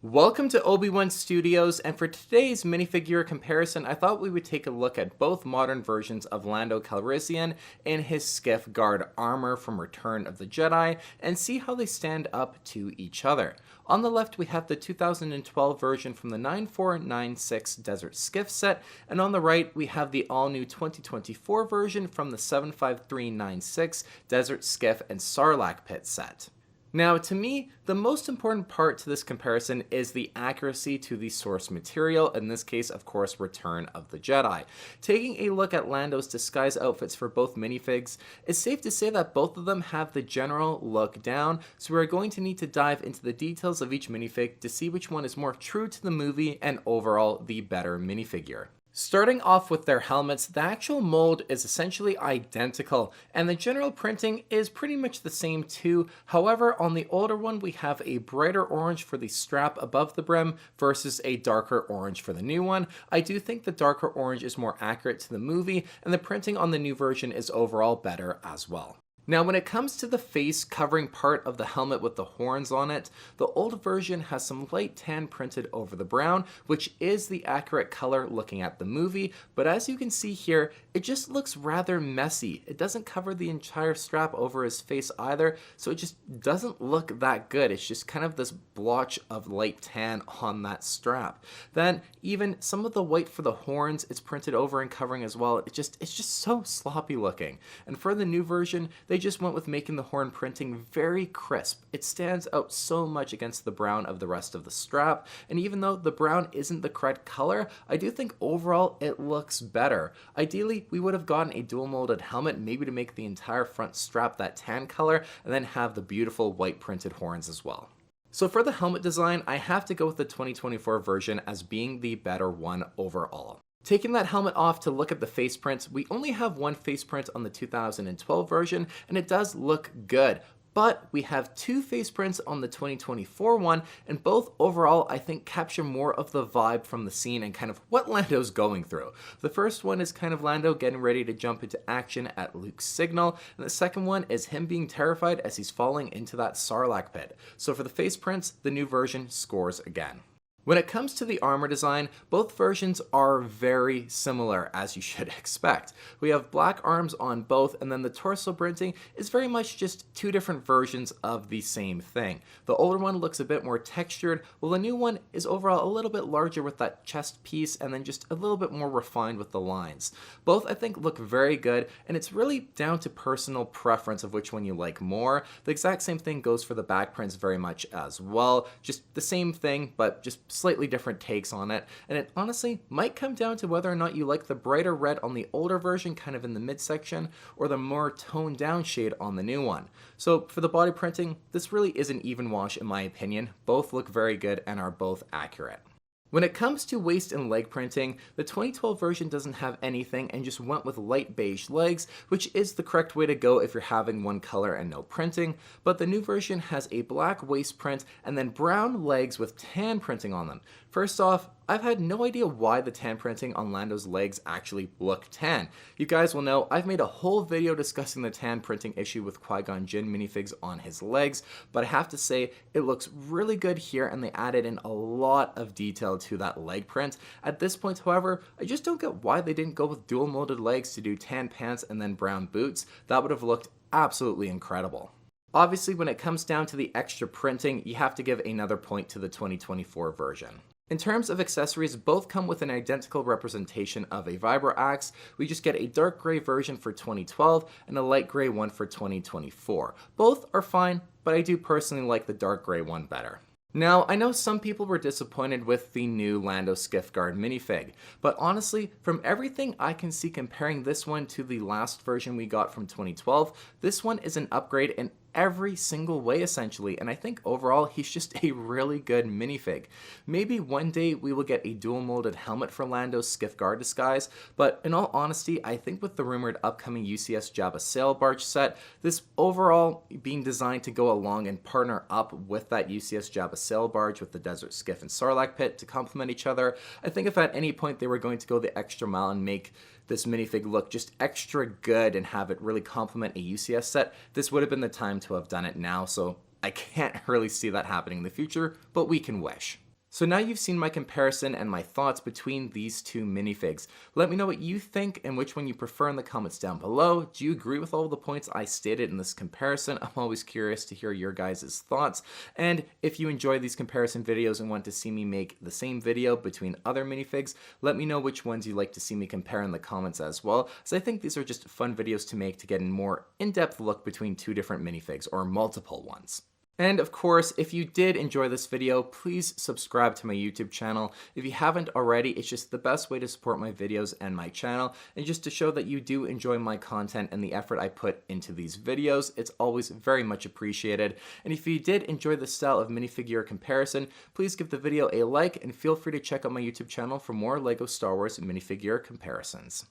Welcome to Obi-Wan Studios, and for today's minifigure comparison, I thought we would take a look at both modern versions of Lando Calrissian in his Skiff Guard armor from Return of the Jedi, and see how they stand up to each other. On the left, we have the 2012 version from the 9496 Desert Skiff set, and on the right, we have the all-new 2024 version from the 75396 Desert Skiff and Sarlacc Pit set. Now, to me, the most important part to this comparison is the accuracy to the source material, in this case, of course, Return of the Jedi. Taking a look at Lando's disguise outfits for both minifigs, it's safe to say that both of them have the general look down, so we're going to need to dive into the details of each minifig to see which one is more true to the movie and overall the better minifigure. Starting off with their helmets, the actual mold is essentially identical, and the general printing is pretty much the same too. However, on the older one, we have a brighter orange for the strap above the brim versus a darker orange for the new one. I do think the darker orange is more accurate to the movie, and the printing on the new version is overall better as well. Now, when it comes to the face covering part of the helmet with the horns on it, the old version has some light tan printed over the brown, which is the accurate color looking at the movie, but as you can see here, it just looks rather messy. It doesn't cover the entire strap over his face either, so it just doesn't look that good. It's just kind of this blotch of light tan on that strap. Then, even some of the white for the horns, it's printed over and covering as well. It's just so sloppy looking. And for the new version, they just went with making the horn printing very crisp. It stands out so much against the brown of the rest of the strap, and even though the brown isn't the correct color, I do think overall it looks better. Ideally, we would have gotten a dual molded helmet, maybe to make the entire front strap that tan color, and then have the beautiful white printed horns as well. So for the helmet design, I have to go with the 2024 version as being the better one overall. Taking that helmet off to look at the face prints, we only have one face print on the 2012 version, and it does look good. But we have two face prints on the 2024 one, and both overall I think capture more of the vibe from the scene and kind of what Lando's going through. The first one is kind of Lando getting ready to jump into action at Luke's signal, and the second one is him being terrified as he's falling into that Sarlacc pit. So for the face prints, the new version scores again. When it comes to the armor design, both versions are very similar, as you should expect. We have black arms on both, and then the torso printing is very much just two different versions of the same thing. The older one looks a bit more textured, while the new one is overall a little bit larger with that chest piece, and then just a little bit more refined with the lines. Both, I think, look very good, and it's really down to personal preference of which one you like more. The exact same thing goes for the back prints very much as well. Just the same thing, but just slightly different takes on it, and it honestly might come down to whether or not you like the brighter red on the older version, kind of in the midsection, or the more toned down shade on the new one. So for the body printing, this really is an even wash in my opinion. Both look very good and are both accurate. When it comes to waist and leg printing, the 2012 version doesn't have anything and just went with light beige legs, which is the correct way to go if you're having one color and no printing, but the new version has a black waist print and then brown legs with tan printing on them. First off, I've had no idea why the tan printing on Lando's legs actually look tan. You guys will know I've made a whole video discussing the tan printing issue with Qui-Gon Jinn minifigs on his legs, but I have to say it looks really good here, and they added in a lot of detail to that leg print. At this point, however, I just don't get why they didn't go with dual molded legs to do tan pants and then brown boots. That would have looked absolutely incredible. Obviously, when it comes down to the extra printing, you have to give another point to the 2024 version. In terms of accessories, both come with an identical representation of a vibro axe. We just get a dark gray version for 2012 and a light gray one for 2024. Both are fine, but I do personally like the dark gray one better. Now, I know some people were disappointed with the new Lando Skiff Guard minifig, but honestly, from everything I can see comparing this one to the last version we got from 2012, this one is an upgrade in every single way essentially, and I think overall he's just a really good minifig. Maybe one day we will get a dual molded helmet for Lando's Skiff Guard disguise, but in all honesty, I think with the rumored upcoming UCS Jabba sail barge set, this overall being designed to go along and partner up with that UCS Jabba sail barge with the Desert Skiff and Sarlacc pit to complement each other, I think if at any point they were going to go the extra mile and make this minifig look just extra good and have it really complement a UCS set, this would have been the time to have done it now, so I can't really see that happening in the future, but we can wish. So now you've seen my comparison and my thoughts between these two minifigs. Let me know what you think and which one you prefer in the comments down below. Do you agree with all the points I stated in this comparison? I'm always curious to hear your guys' thoughts. And if you enjoy these comparison videos and want to see me make the same video between other minifigs, let me know which ones you'd like to see me compare in the comments as well, as I think these are just fun videos to make to get a more in-depth look between two different minifigs, or multiple ones. And of course, if you did enjoy this video, please subscribe to my YouTube channel. If you haven't already, it's just the best way to support my videos and my channel, and just to show that you do enjoy my content and the effort I put into these videos. It's always very much appreciated. And if you did enjoy this style of minifigure comparison, please give the video a like and feel free to check out my YouTube channel for more LEGO Star Wars minifigure comparisons.